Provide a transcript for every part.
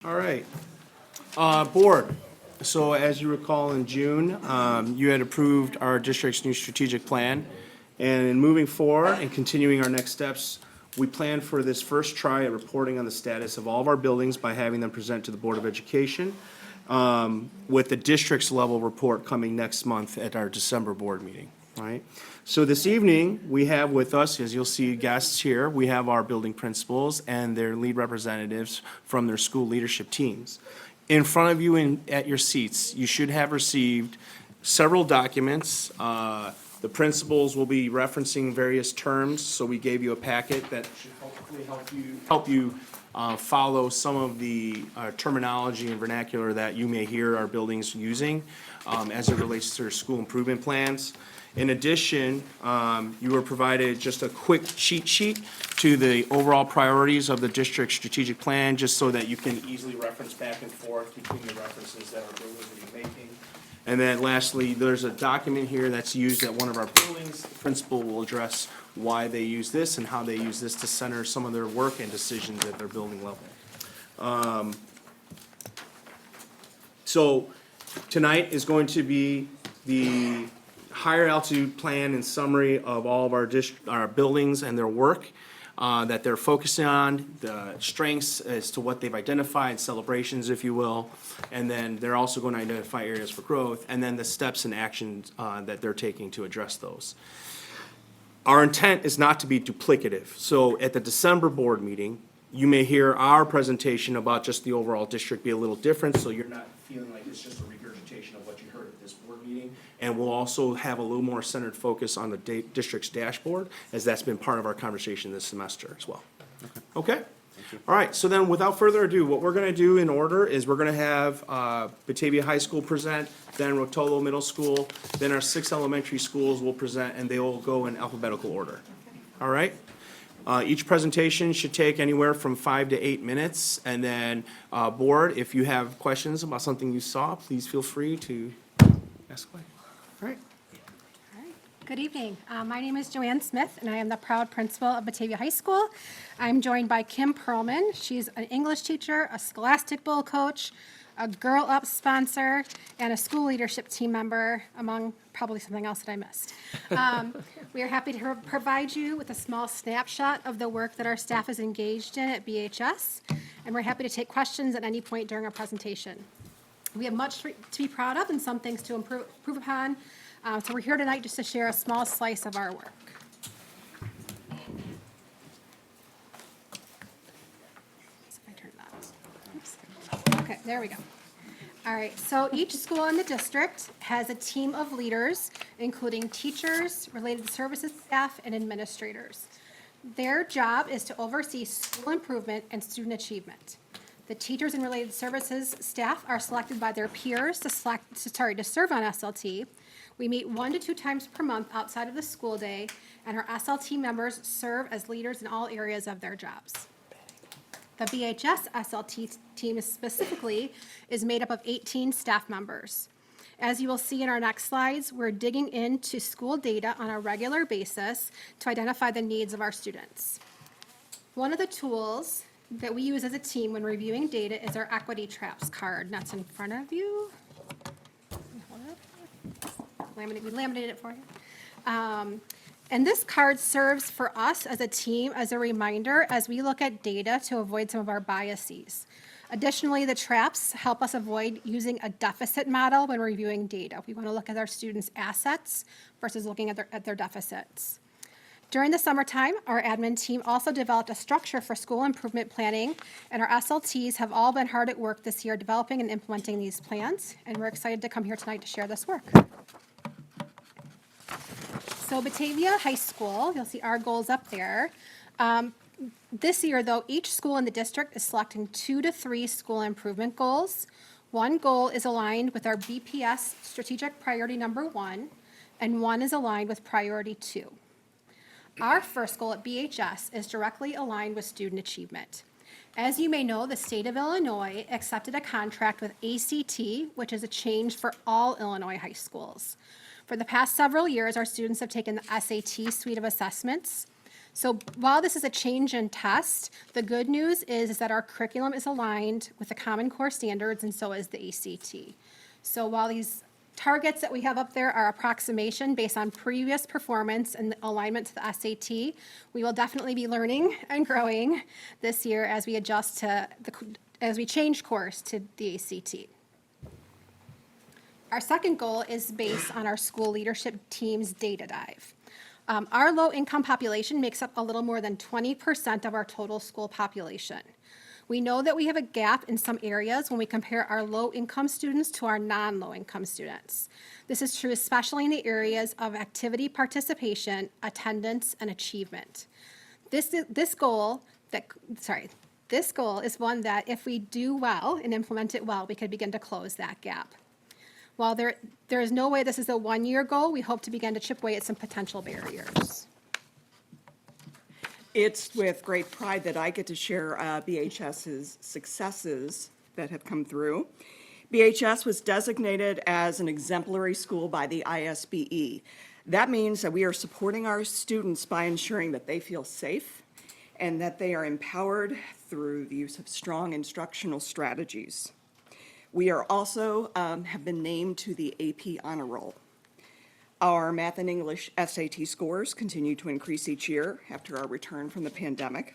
All right. Board, so as you recall in June, you had approved our district's new strategic plan. And in moving forward and continuing our next steps, we plan for this first try at reporting on the status of all of our buildings by having them present to the Board of Education, with the district's level report coming next month at our December board meeting, all right? So this evening, we have with us, as you'll see guests here, we have our building principals and their lead representatives from their school leadership teams. In front of you at your seats, you should have received several documents. The principals will be referencing various terms, so we gave you a packet that should hopefully help you follow some of the terminology and vernacular that you may hear our buildings using as it relates to their school improvement plans. In addition, you were provided just a quick cheat sheet to the overall priorities of the district's strategic plan, just so that you can easily reference back and forth between the references that our buildings will be making. And then lastly, there's a document here that's used at one of our buildings. The principal will address why they use this and how they use this to center some of their work and decisions at their building level. So tonight is going to be the higher altitude plan and summary of all of our buildings and their work that they're focusing on, the strengths as to what they've identified, celebrations, if you will, and then they're also going to identify areas for growth, and then the steps and actions that they're taking to address those. Our intent is not to be duplicative. So at the December board meeting, you may hear our presentation about just the overall district be a little different, so you're not feeling like it's just a regurgitation of what you heard at this board meeting. And we'll also have a little more centered focus on the district's dashboard, as that's been part of our conversation this semester as well. Okay? All right, so then without further ado, what we're gonna do in order is we're gonna have Batavia High School present, then Rotolo Middle School, then our 6 elementary schools will present, and they will go in alphabetical order. All right? Each presentation should take anywhere from 5 to 8 minutes, and then board, if you have questions about something you saw, please feel free to ask away. All right. All right. Good evening. My name is Joanne Smith, and I am the proud principal of Batavia High School. I'm joined by Kim Perlman. She's an English teacher, a Scholastic Bowl coach, a Girl Up sponsor, and a school leadership team member, among probably something else that I missed. We are happy to provide you with a small snapshot of the work that our staff is engaged in at BHS, and we're happy to take questions at any point during our presentation. We have much to be proud of and some things to improve upon. So we're here tonight just to share a small slice of our work. So if I turn that. Oops. Okay, there we go. All right, so each school in the district has a team of leaders, including teachers, related services staff, and administrators. Their job is to oversee school improvement and student achievement. The teachers and related services staff are selected by their peers to serve on SLT. We meet 1 to 2 times per month outside of the school day, and our SLT members serve as leaders in all areas of their jobs. The BHS SLT team specifically is made up of 18 staff members. As you will see in our next slides, we're digging into school data on a regular basis to identify the needs of our students. One of the tools that we use as a team when reviewing data is our equity traps card, and that's in front of you. We laminated it for you. And this card serves for us as a team as a reminder as we look at data to avoid some of our biases. Additionally, the traps help us avoid using a deficit model when reviewing data. We want to look at our students' assets versus looking at their deficits. During the summertime, our admin team also developed a structure for school improvement planning, and our SLTs have all been hard at work this year developing and implementing these plans, and we're excited to come here tonight to share this work. So Batavia High School, you'll see our goals up there. This year, though, each school in the district is selecting 2 to 3 school improvement goals. One goal is aligned with our BPS strategic priority number 1, and one is aligned with priority 2. Our first goal at BHS is directly aligned with student achievement. As you may know, the state of Illinois accepted a contract with ACT, which is a change for all Illinois high schools. For the past several years, our students have taken the SAT suite of assessments. So while this is a change in test, the good news is that our curriculum is aligned with the Common Core standards, and so is the ACT. So while these targets that we have up there are approximation based on previous performance and alignment to the SAT, we will definitely be learning and growing this year as we adjust to as we change course to the ACT. Our second goal is based on our school leadership team's data dive. Our low-income population makes up a little more than 20% of our total school population. We know that we have a gap in some areas when we compare our low-income students to our non-low-income students. This is true especially in the areas of activity participation, attendance, and achievement. This goal is one that if we do well and implement it well, we could begin to close that gap. While there is no way this is a one-year goal, we hope to begin to chip away at some potential barriers. It's with great pride that I get to share BHS's successes that have come through. BHS was designated as an exemplary school by the ISBE. That means that we are supporting our students by ensuring that they feel safe and that they are empowered through the use of strong instructional strategies. We are also have been named to the AP Honor Roll. Our math and English SAT scores continue to increase each year after our return from the pandemic.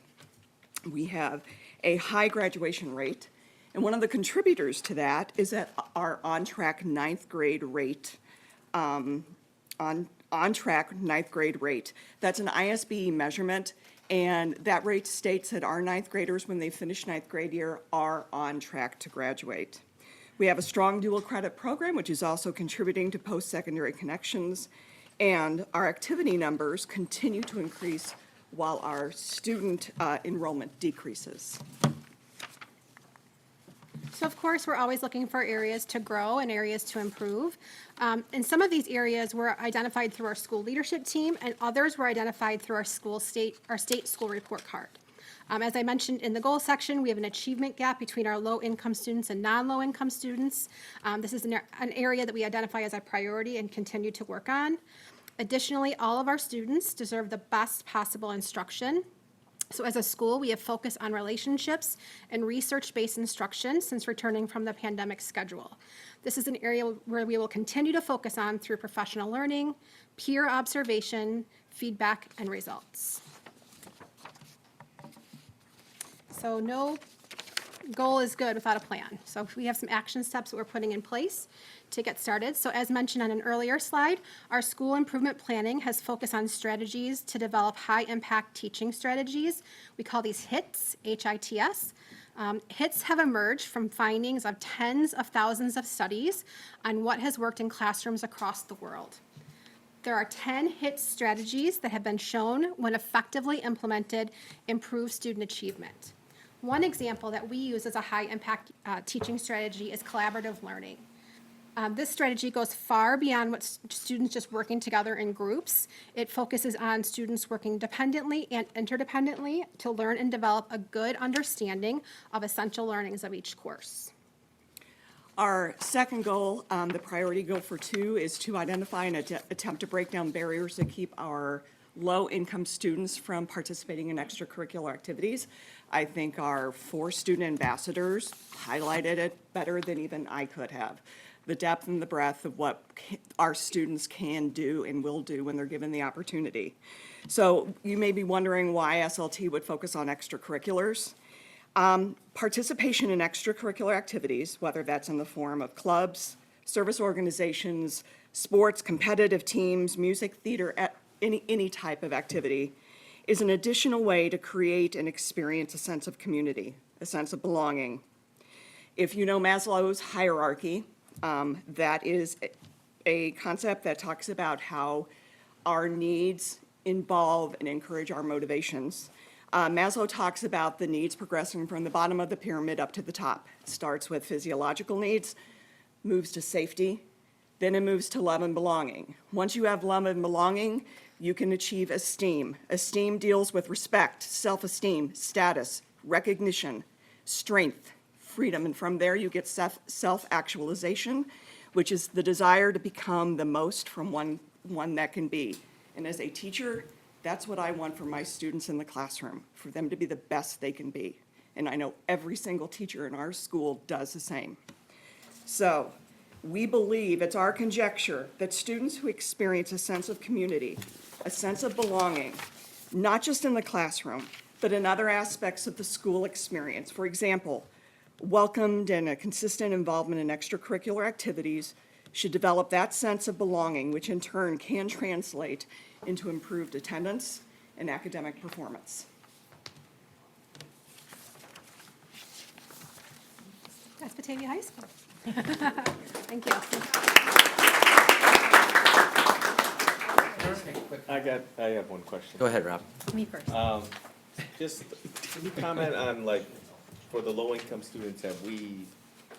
We have a high graduation rate, and one of the contributors to that is that our on-track ninth grade rate, on-track ninth grade rate. That's an ISBE measurement, and that rate states that our ninth graders, when they finish ninth grade year, are on track to graduate. We have a strong dual credit program, which is also contributing to post-secondary connections, and our activity numbers continue to increase while our student enrollment decreases. So of course, we're always looking for areas to grow and areas to improve. And some of these areas were identified through our school leadership team, and others were identified through our state school report card. As I mentioned in the goal section, we have an achievement gap between our low-income students and non-low-income students. This is an area that we identify as a priority and continue to work on. Additionally, all of our students deserve the best possible instruction. So as a school, we have focused on relationships and research-based instruction since returning from the pandemic schedule. This is an area where we will continue to focus on through professional learning, peer observation, feedback, and results. So no goal is good without a plan. So we have some action steps that we're putting in place to get started. So as mentioned on an earlier slide, our school improvement planning has focused on strategies to develop high-impact teaching strategies. We call these HITS, H-I-T-S. HITS have emerged from findings of tens of thousands of studies on what has worked in classrooms across the world. There are 10 HITS strategies that have been shown, when effectively implemented, improve student achievement. One example that we use as a high-impact teaching strategy is collaborative learning. This strategy goes far beyond what students just working together in groups. It focuses on students working dependently and interdependently to learn and develop a good understanding of essential learnings of each course. Our second goal, the priority goal for 2, is to identify and attempt to break down barriers that keep our low-income students from participating in extracurricular activities. I think our 4 student ambassadors highlighted it better than even I could have. The depth and the breadth of what our students can do and will do when they're given the opportunity. So you may be wondering why SLT would focus on extracurriculars. Participation in extracurricular activities, whether that's in the form of clubs, service organizations, sports, competitive teams, music, theater, any type of activity, is an additional way to create and experience a sense of community, a sense of belonging. If you know Maslow's hierarchy, that is a concept that talks about how our needs involve and encourage our motivations. Maslow talks about the needs progressing from the bottom of the pyramid up to the top. It starts with physiological needs, moves to safety, then it moves to love and belonging. Once you have love and belonging, you can achieve esteem. Esteem deals with respect, self-esteem, status, recognition, strength, freedom, and from there you get self-actualization, which is the desire to become the most from one that can be. And as a teacher, That's what I want for my students in the classroom, for them to be the best they can be. And I know every single teacher in our school does the same. So, we believe, it's our conjecture, that students who experience a sense of community, a sense of belonging, not just in the classroom, but in other aspects of the school experience, for example, welcomed and a consistent involvement in extracurricular activities, should develop that sense of belonging, which in turn can translate into improved attendance and academic performance. That's Batavia High School. Thank you. I have one question. Go ahead, Rob. Me first. Just, can you comment on, like, for the low-income students, have we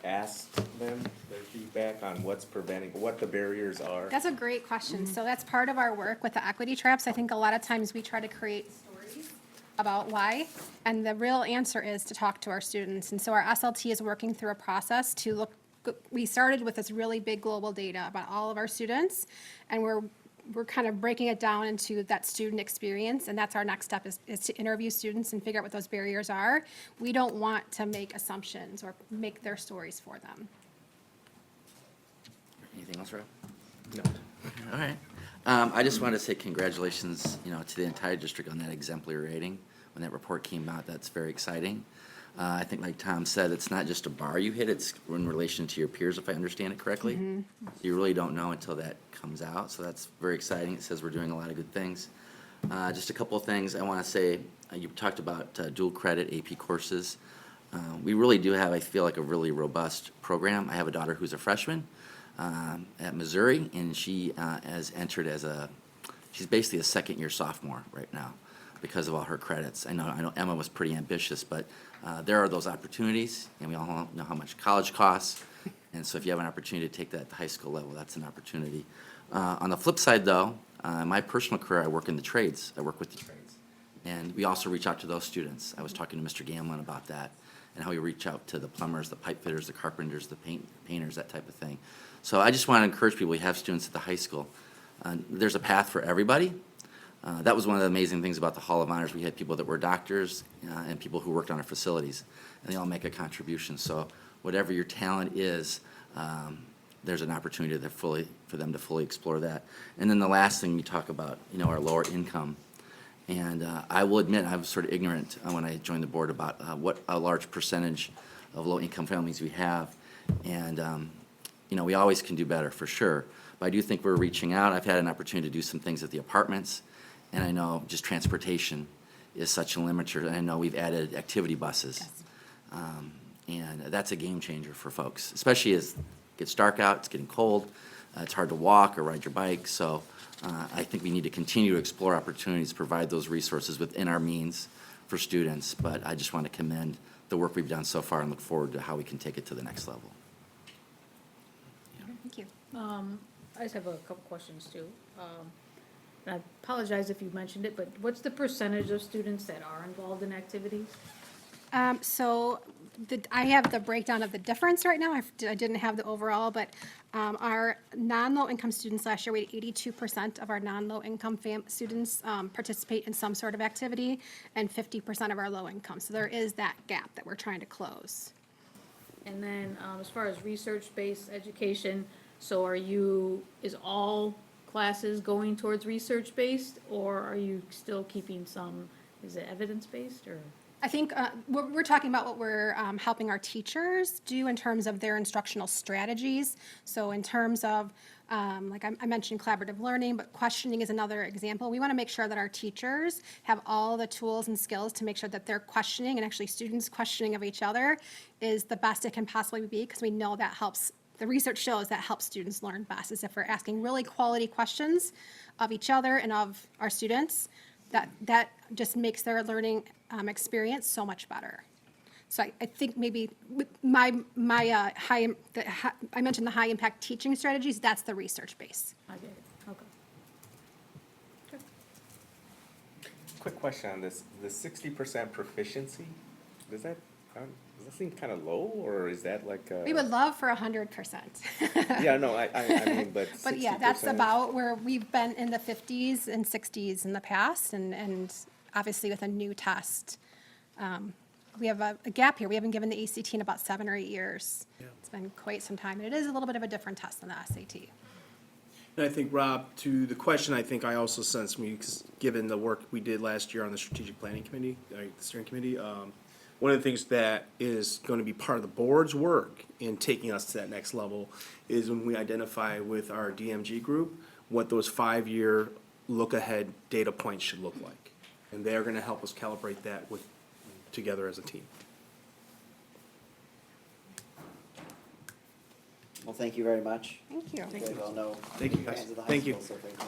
asked them their feedback on what's preventing, what the barriers are? That's a great question. So that's part of our work with the equity traps. I think a lot of times we try to create stories about why, and the real answer is to talk to our students. And so our SLT is working through a process to look, we started with this really big global data about all of our students, and we're kind of breaking it down into that student experience, and that's our next step is to interview students and figure out what those barriers are. We don't want to make assumptions or make their stories for them. Anything else, Rob? No. All right. I just wanted to say congratulations, to the entire district on that exemplary rating. When that report came out, that's very exciting. I think, like Tom said, it's not just a bar you hit, it's in relation to your peers, if I understand it correctly. You really don't know until that comes out, so that's very exciting. It says we're doing a lot of good things. Just a couple of things I want to say. You talked about dual credit AP courses. We really do have, I feel like, a really robust program. I have a daughter who's a freshman at Missouri, and she has entered she's basically a second-year sophomore right now because of all her credits. I know Emma was pretty ambitious, but there are those opportunities, and we all know how much college costs. And so if you have an opportunity to take that at the high school level, that's an opportunity. On the flip side, though, in my personal career, I work in the trades. I work with the trades. And we also reach out to those students. I was talking to Mr. Gamlin about that and how we reach out to the plumbers, the pipe fitters, the carpenters, the painters, that type of thing. So I just want to encourage people, we have students at the high school. There's a path for everybody. That was one of the amazing things about the Hall of Honors. We had people that were doctors and people who worked on our facilities, and they all make a contribution. So whatever your talent is, there's an opportunity for them to fully explore that. And then the last thing you talk about, our lower income. And I will admit I was sort of ignorant when I joined the board about what a large percentage of low-income families we have. And, we always can do better, for sure. But I do think we're reaching out. I've had an opportunity to do some things at the apartments. And I know just transportation is such a limiter. And I know we've added activity buses. And that's a game changer for folks, especially as it gets dark out, it's getting cold, it's hard to walk or ride your bike. So I think we need to continue to explore opportunities, provide those resources within our means for students. But I just want to commend the work we've done so far and look forward to how we can take it to the next level. Thank you. I just have a couple questions too. And I apologize if you mentioned it, but what's the percentage of students that are involved in activities? So I have the breakdown of the difference right now. I didn't have the overall, but our non-low income students last year, we had 82% of our non-low income students participate in some sort of activity, and 50% of our low income. So there is that gap that we're trying to close. And then, as far as research-based education, so is all classes going towards research-based, or are you still keeping some, is it evidence-based, or? I think we're talking about what we're helping our teachers do in terms of their instructional strategies. So in terms of, like I mentioned collaborative learning, but questioning is another example. We want to make sure that our teachers have all the tools and skills to make sure that their questioning, and actually students' questioning of each other, is the best it can possibly be, because we know that helps. The research shows that helps students learn best, is if we're asking really quality questions of each other and of our students. That just makes their learning experience so much better. So I think maybe with I mentioned the high impact teaching strategies. That's the research base. I get it, okay. Quick question on this, the 60% proficiency, is that seem kind of low, or is that like a? We would love for 100%. Yeah, no, I mean, but But yeah, that's 60%? about where we've been in the 50s and 60s in the past, and obviously with a new test. We have a gap here. We haven't given the ACT in about 7 or 8 years. It's been quite some time, and it is a little bit of a different test than the SAT. And I think, Rob, to the question, I think I also sense me, 'cause given the work we did last year on the strategic planning committee, the steering committee, one of the things that is going to be part of the board's work in taking us to that next level is when we identify with our DMG group what those 5-year look-ahead data points should look like. And they're going to help us calibrate that together as a team. Well, thank you very much. Thank you. You guys all know Thank you, guys. fans of the high Thank you. school, so thank you.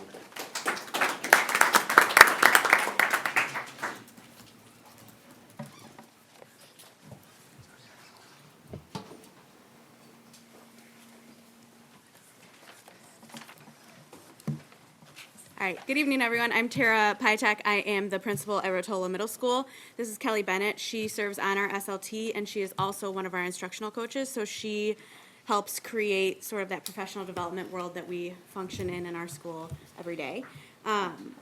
All right, good evening, everyone. I'm Tara Pytek. I am the principal at Rotolo Middle School. This is Kelly Bennett. She serves on our SLT, and she is also one of our instructional coaches, so she helps create sort of that professional development world that we function in our school every day.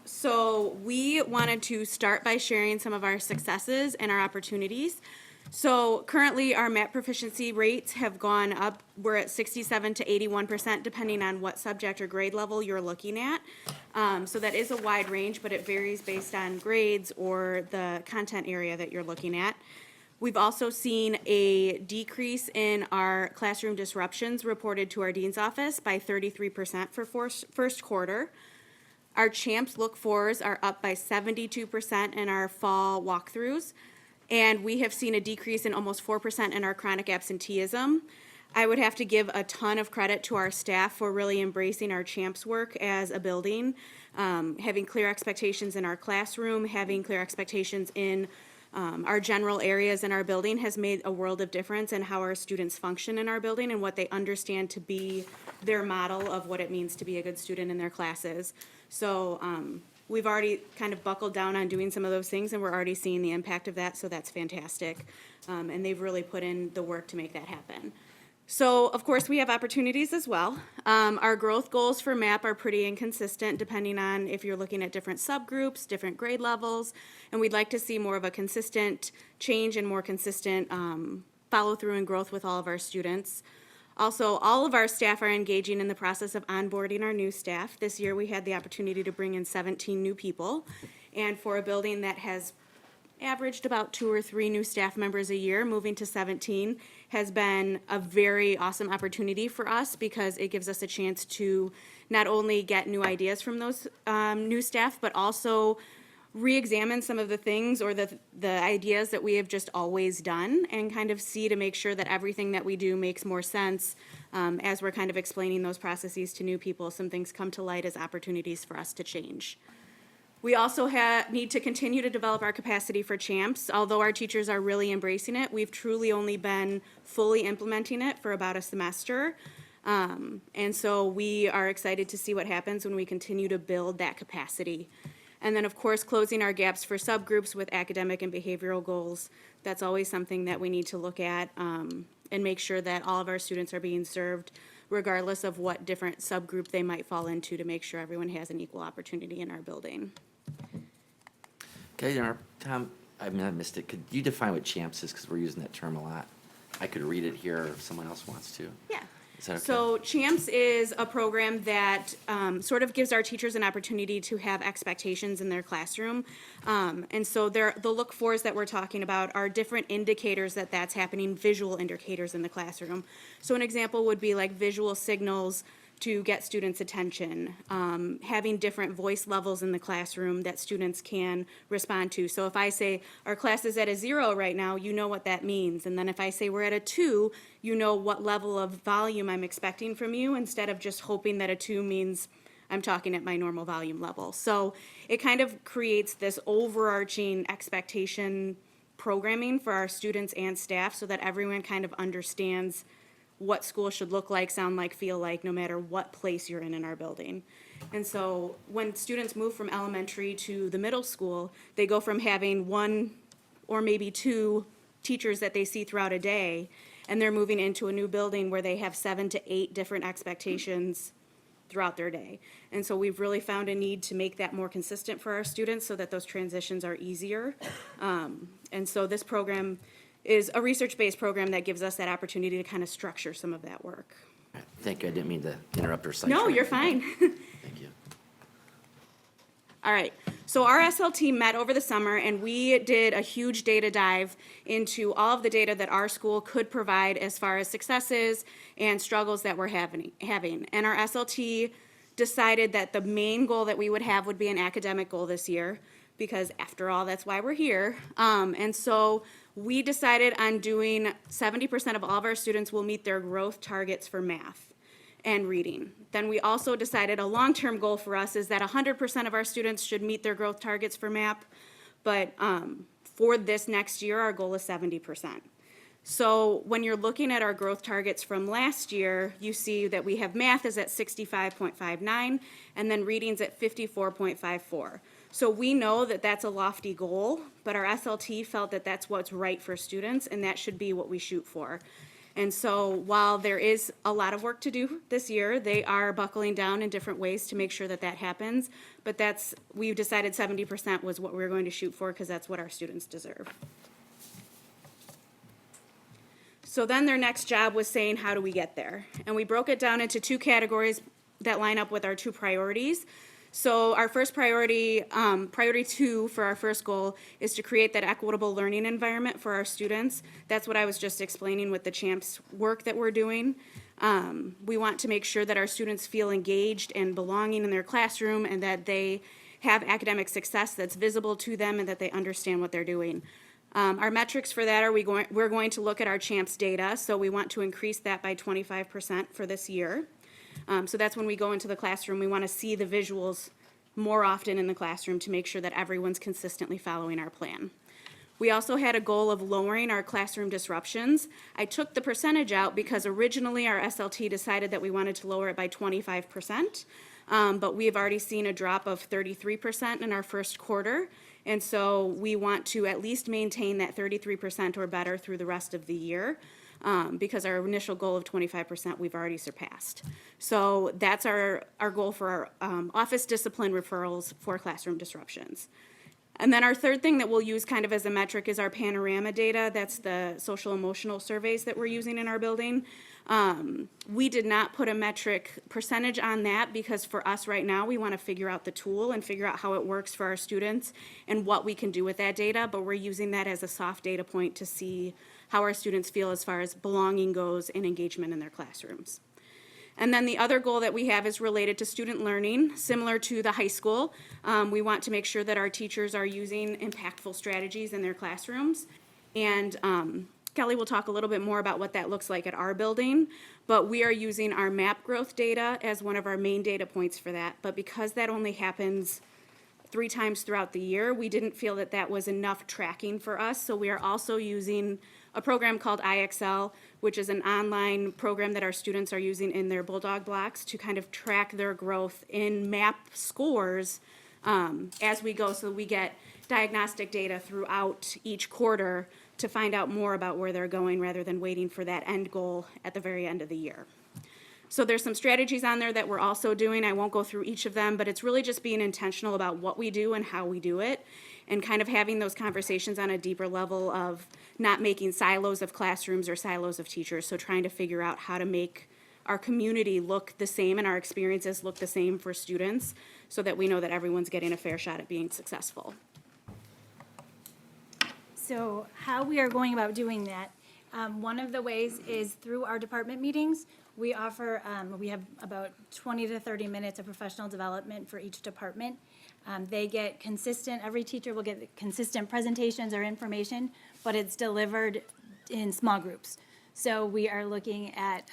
So we wanted to start by sharing some of our successes and our opportunities. So currently, our math proficiency rates have gone up. We're at 67 to 81%, depending on what subject or grade level you're looking at. So that is a wide range, but it varies based on grades or the content area that you're looking at. We've also seen a decrease in our classroom disruptions reported to our dean's office by 33% for first quarter. Our CHAMPS look-fors are up by 72% in our fall walkthroughs. And we have seen a decrease in almost 4% in our chronic absenteeism. I would have to give a ton of credit to our staff for really embracing our CHAMPS work as a building, having clear expectations in our classroom, having clear expectations in our general areas in our building has made a world of difference in how our students function in our building and what they understand to be their model of what it means to be a good student in their classes. So we've already kind of buckled down on doing some of those things, and we're already seeing the impact of that, so that's fantastic. And they've really put in the work to make that happen. So, of course, we have opportunities as well. Our growth goals for MAP are pretty inconsistent depending on if you're looking at different subgroups, different grade levels, and we'd like to see more of a consistent change and more consistent follow-through and growth with all of our students. Also, all of our staff are engaging in the process of onboarding our new staff. This year, we had the opportunity to bring in 17 new people, and for a building that has averaged about 2 or 3 new staff members a year, moving to 17 has been a very awesome opportunity for us because it gives us a chance to not only get new ideas from those new staff, but also re-examine some of the things or the ideas that we have just always done and kind of see to make sure that everything that we do makes more sense as we're kind of explaining those processes to new people. Some things come to light as opportunities for us to change. We also need to continue to develop our capacity for CHAMPS. Although our teachers are really embracing it, we've truly only been fully implementing it for about a semester. And so we are excited to see what happens when we continue to build that capacity. And then, of course, closing our gaps for subgroups with academic and behavioral goals. That's always something that we need to look at and make sure that all of our students are being served regardless of what different subgroup they might fall into to make sure everyone has an equal opportunity in our building. Okay, Tom, I missed it. Could you define what CHAMPS is, because we're using that term a lot? I could read it here if someone else wants to. Yeah. Is that okay? So CHAMPS is a program that sort of gives our teachers an opportunity to have expectations in their classroom. And so the look-fors that we're talking about are different indicators that that's happening, visual indicators in the classroom. So an example would be like visual signals to get students' attention, having different voice levels in the classroom that students can respond to. So if I say our class is at a 0 right now, you know what that means. And then if I say we're at a 2, you know what level of volume I'm expecting from you instead of just hoping that a 2 means I'm talking at my normal volume level. So it kind of creates this overarching expectation programming for our students and staff so that everyone kind of understands what school should look like, sound like, feel like, no matter what place you're in our building. And so when students move from elementary to the middle school, they go from having 1 or maybe 2 teachers that they see throughout a day, and they're moving into a new building where they have 7 to 8 different expectations throughout their day. And so we've really found a need to make that more consistent for our students so that those transitions are easier. And so this program is a research-based program that gives us that opportunity to kind of structure some of that work. Thank you, I didn't mean to interrupt her site. No, training. you're fine. Thank you. All right, so our SLT met over the summer, and we did a huge data dive into all of the data that our school could provide as far as successes and struggles that we're having. And our SLT decided that the main goal that we would have would be an academic goal this year, because after all, that's why we're here. And so we decided on doing 70% of all of our students will meet their growth targets for math and reading. Then we also decided a long-term goal for us is that 100% of our students should meet their growth targets for MAP, but for this next year, our goal is 70%. So when you're looking at our growth targets from last year, you see that we have math is at 65.59, and then reading's at 54.54. So we know that that's a lofty goal, but our SLT felt that that's what's right for students, and that should be what we shoot for. And so while there is a lot of work to do this year, they are buckling down in different ways to make sure that that happens. But we've decided 70% was what we were going to shoot for because that's what our students deserve. So then their next job was saying, how do we get there? And we broke it down into 2 categories that line up with our 2 priorities. So our first priority, priority 2 for our first goal is to create that equitable learning environment for our students. That's what I was just explaining with the CHAMPS work that we're doing. We want to make sure that our students feel engaged and belonging in their classroom and that they have academic success that's visible to them and that they understand what they're doing. Our metrics for that are we're going to look at our CHAMPS data, so we want to increase that by 25% for this year. So that's when we go into the classroom. We want to see the visuals more often in the classroom to make sure that everyone's consistently following our plan. We also had a goal of lowering our classroom disruptions. I took the percentage out because originally our SLT decided that we wanted to lower it by 25%, but we have already seen a drop of 33% in our first quarter. And so we want to at least maintain that 33% or better through the rest of the year. Because our initial goal of 25% we've already surpassed. So that's our goal for our office discipline referrals for classroom disruptions. And then our third thing that we'll use kind of as a metric is our panorama data. That's the social emotional surveys that we're using in our building. We did not put a metric percentage on that because for us right now, we want to figure out the tool and figure out how it works for our students and what we can do with that data, but we're using that as a soft data point to see how our students feel as far as belonging goes and engagement in their classrooms. And then the other goal that we have is related to student learning. Similar to the high school, we want to make sure that our teachers are using impactful strategies in their classrooms. And Kelly will talk a little bit more about what that looks like at our building, but we are using our MAP growth data as one of our main data points for that. But because that only happens 3 times throughout the year, we didn't feel that that was enough tracking for us. So we are also using a program called IXL, which is an online program that our students are using in their Bulldog blocks to kind of track their growth in MAP scores as we go. So we get diagnostic data throughout each quarter to find out more about where they're going rather than waiting for that end goal at the very end of the year. So there's some strategies on there that we're also doing. I won't go through each of them, but it's really just being intentional about what we do and how we do it and kind of having those conversations on a deeper level of not making silos of classrooms or silos of teachers. So trying to figure out how to make our community look the same and our experiences look the same for students so that we know that everyone's getting a fair shot at being successful. So how we are going about doing that, one of the ways is through our department meetings. We offer, we have about 20 to 30 minutes of professional development for each department. They get consistent, every teacher will get consistent presentations or information, but it's delivered in small groups. So we are looking at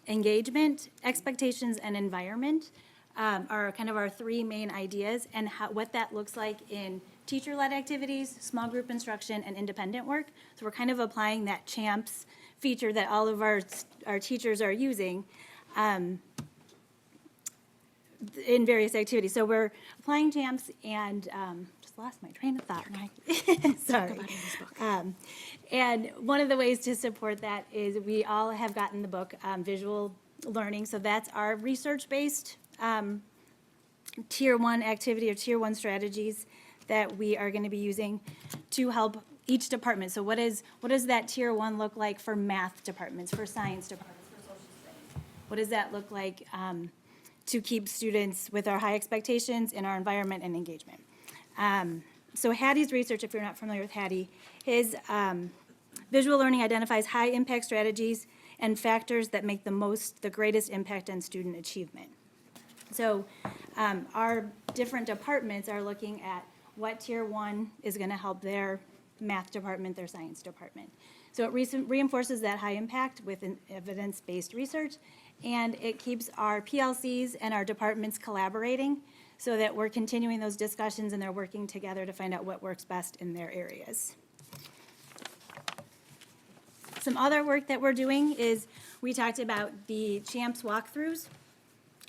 engagement, expectations, and environment are kind of our 3 main ideas, and what that looks like in teacher-led activities, small group instruction, and independent work. So we're kind of applying that CHAMPS feature that all of our teachers are using in various activities. So we're applying CHAMPS and just just lost my train of thought. Sorry. And one of the ways to support that is we all have gotten the book, Visual Learning. So that's our research-based Tier 1 activity or Tier 1 strategies that we are going to be using to help each department. So what does that Tier 1 look like for math departments, for science departments, for social studies? What does that look like to keep students with our high expectations in our environment and engagement? So Hattie's research, if you're not familiar with Hattie, his visual learning identifies high impact strategies and factors that make the greatest impact on student achievement. So our different departments are looking at what Tier 1 is going to help their math department, their science department. So it reinforces that high impact with an evidence-based research, and it keeps our PLCs and our departments collaborating so that we're continuing those discussions and they're working together to find out what works best in their areas. Some other work that we're doing is we talked about the CHAMPS walkthroughs.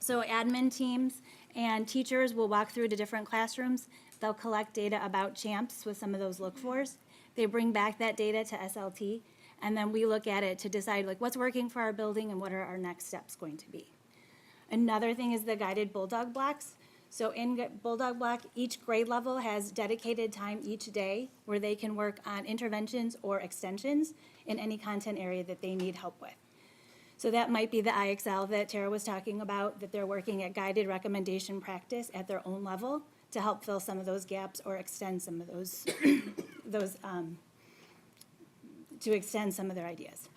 So admin teams and teachers will walk through to different classrooms. They'll collect data about CHAMPS with some of those look-fors. They bring back that data to SLT, and then we look at it to decide like what's working for our building and what are our next steps going to be. Another thing is the guided Bulldog blocks. So in Bulldog block, each grade level has dedicated time each day where they can work on interventions or extensions in any content area that they need help with. So that might be the IXL that Tara was talking about, that they're working at guided recommendation practice at their own level to help fill some of those gaps or extend some of those, to extend some of their ideas.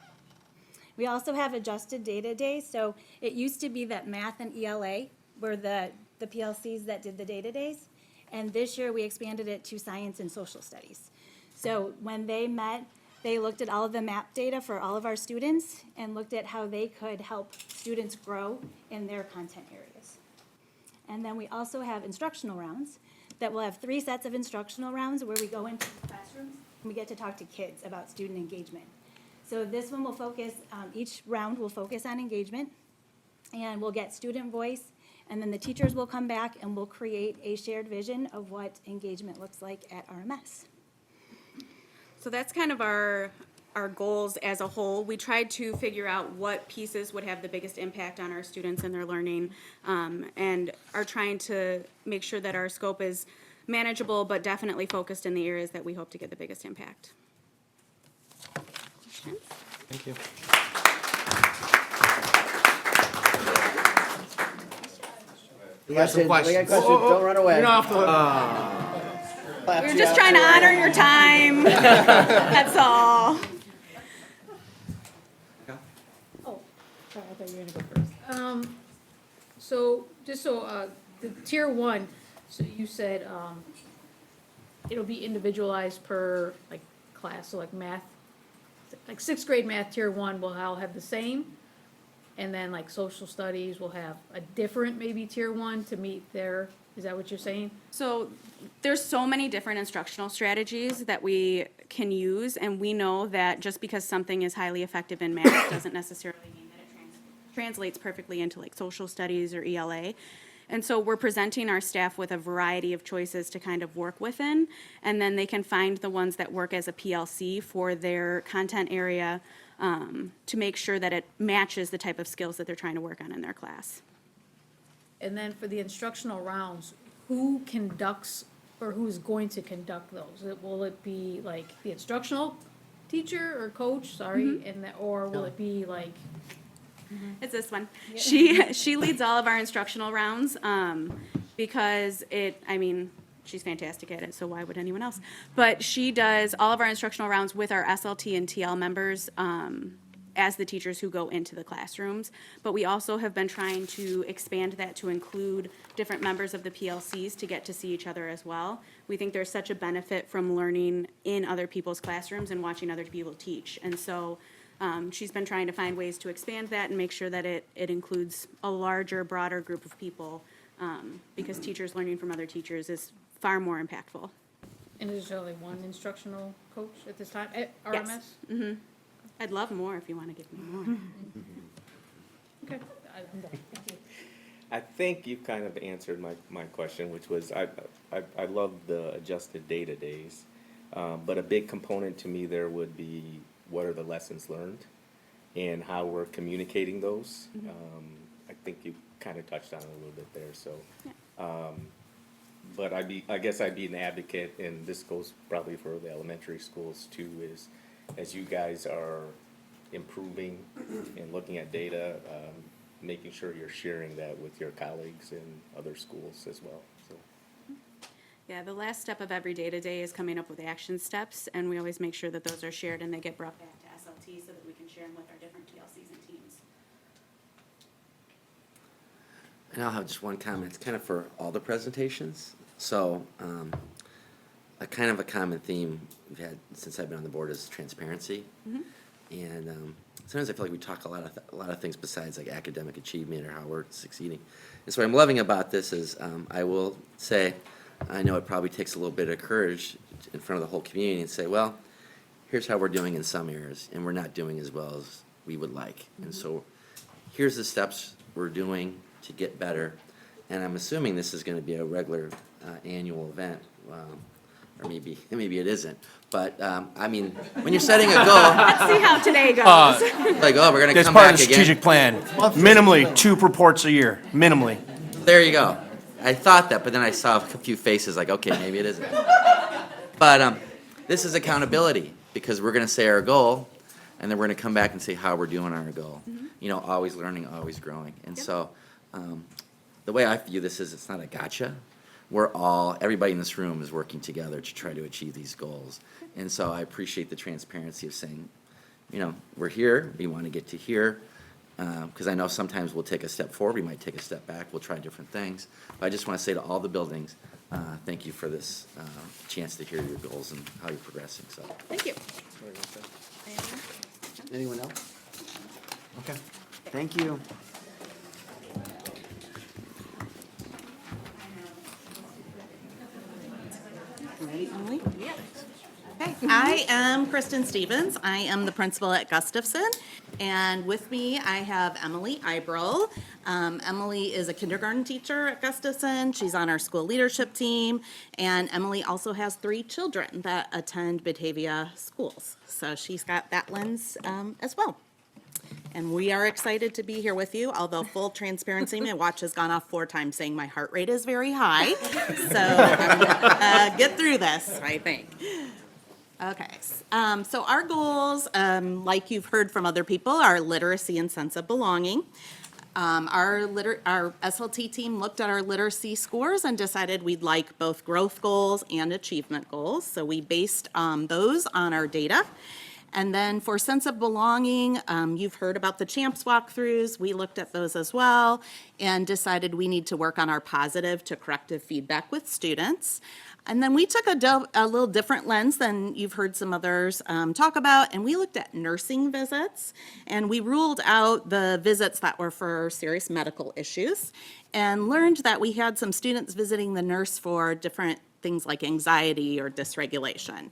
We also have adjusted data days. So it used to be that math and ELA were the PLCs that did the data days. And this year we expanded it to science and social studies. So when they met, they looked at all of the map data for all of our students and looked at how they could help students grow in their content areas. And then we also have instructional rounds that will have 3 sets of instructional rounds where we go into the classrooms and we get to talk to kids about student engagement. So this one will focus, each round will focus on engagement, and we'll get student voice, and then the teachers will come back and we'll create a shared vision of what engagement looks like at RMS. So that's kind of our goals as a whole. We tried to figure out what pieces would have the biggest impact on our students and their learning, and are trying to make sure that our scope is manageable but definitely focused in the areas that we hope to get the biggest impact. Questions? Thank you. We got some questions. We got questions, don't run away. You're not off the hook. Clap We were you just out trying to there. honor your time. That's all. Oh, sorry, I thought you were gonna go first. So, just so, the tier 1, so you said, it'll be individualized per, like, class, so like math, like 6th grade math, tier 1 will all have the same, and then like social studies will have a different, maybe tier 1 to meet their, is that what you're saying? So there's so many different instructional strategies that we can use, and we know that just because something is highly effective in math doesn't necessarily mean that it translates perfectly into like social studies or ELA. And so we're presenting our staff with a variety of choices to kind of work within, and then they can find the ones that work as a PLC for their content area, to make sure that it matches the type of skills that they're trying to work on in their class. And then for the instructional rounds, who conducts, or who's going to conduct those? Will it be like the instructional teacher or coach, sorry, and that, or will it be like? It's this one. She leads all of our instructional rounds, because she's fantastic at it, so why would anyone else? But she does all of our instructional rounds with our SLT and TL members, as the teachers who go into the classrooms. But we also have been trying to expand that to include different members of the PLCs to get to see each other as well. We think there's such a benefit from learning in other people's classrooms and watching other people teach. And so she's been trying to find ways to expand that and make sure that it includes a larger, broader group of people, because teachers learning from other teachers is far more impactful. And is there only one instructional coach at this time at RMS? Yes. I'd love more if you want to give me more. Okay, I'm done. Thank you. I think you kind of answered my question, which was, I love the adjusted data days. But a big component to me there would be, what are the lessons learned and how we're communicating those. I think you kind of touched on it a little bit there, so. But I guess I'd be an advocate, and this goes probably for the elementary schools too, is as you guys are improving and looking at data, making sure you're sharing that with your colleagues in other schools as well, so. Yeah, the last step of every data day is coming up with action steps, and we always make sure that those are shared and they get brought back to SLT so that we can share them with our different TLCs and teams. And I'll have just one comment, it's kind of for all the presentations. So, a kind of a common theme we've had since I've been on the board is transparency. And sometimes I feel like we talk a lot of things besides like academic achievement or how we're succeeding. And so what I'm loving about this is, I will say, I know it probably takes a little bit of courage in front of the whole community and say, well, here's how we're doing in some areas, and we're not doing as well as we would like. And so here's the steps we're doing to get better. And I'm assuming this is going to be a regular annual event, or maybe it isn't. But I mean, when you're setting a goal, Let's see how today goes. like, oh, we're going to That's come part of back the again. strategic plan. Minimally 2 reports a year, minimally. There you go. I thought that, but then I saw a few faces like, okay, maybe it isn't. But this is accountability, because we're going to say our goal, and then we're going to come back and say how we're doing on our goal. You know, always learning, always growing. And so the way I view this is, it's not a gotcha. Everybody in this room is working together to try to achieve these goals. And so I appreciate the transparency of saying, you know, we're here, we want to get to here. Because I know sometimes we'll take a step forward, we might take a step back, we'll try different things. But I just want to say to all the buildings, thank you for this chance to hear your goals and how you're progressing, so. Thank you. Anyone else? Okay, thank you. Ready, Emily? Okay, I am Kristen Stevens. I am the principal at Gustafson. And with me, I have Emily Ibrel. Emily is a kindergarten teacher at Gustafson. She's on our school leadership team. And Emily also has 3 children that attend Batavia schools. So she's got that lens as well. And we are excited to be here with you, although full transparency, my watch has gone off 4 times saying my heart rate is very high. So I'm gonna get through this, I think. Okay, so our goals, like you've heard from other people, are literacy and sense of belonging. Our SLT team looked at our literacy scores and decided we'd like both growth goals and achievement goals. So we based those on our data. And then for sense of belonging, you've heard about the CHAMPS walkthroughs. We looked at those as well and decided we need to work on our positive to corrective feedback with students. And then we took a little different lens than you've heard some others talk about, and we looked at nursing visits, and we ruled out the visits that were for serious medical issues, and learned that we had some students visiting the nurse for different things like anxiety or dysregulation.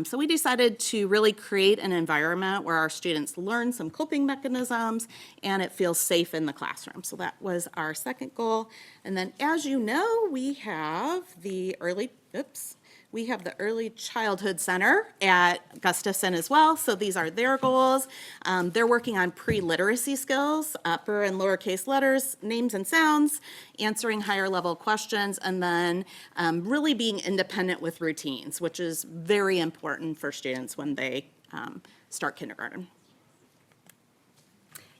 So we decided to really create an environment where our students learn some coping mechanisms and it feels safe in the classroom. So that was our second goal. And then, as you know, we have the early childhood center at Gustafson as well. So these are their goals. They're working on pre-literacy skills, upper and lowercase letters, names and sounds, answering higher level questions, and then really being independent with routines, which is very important for students when they start kindergarten.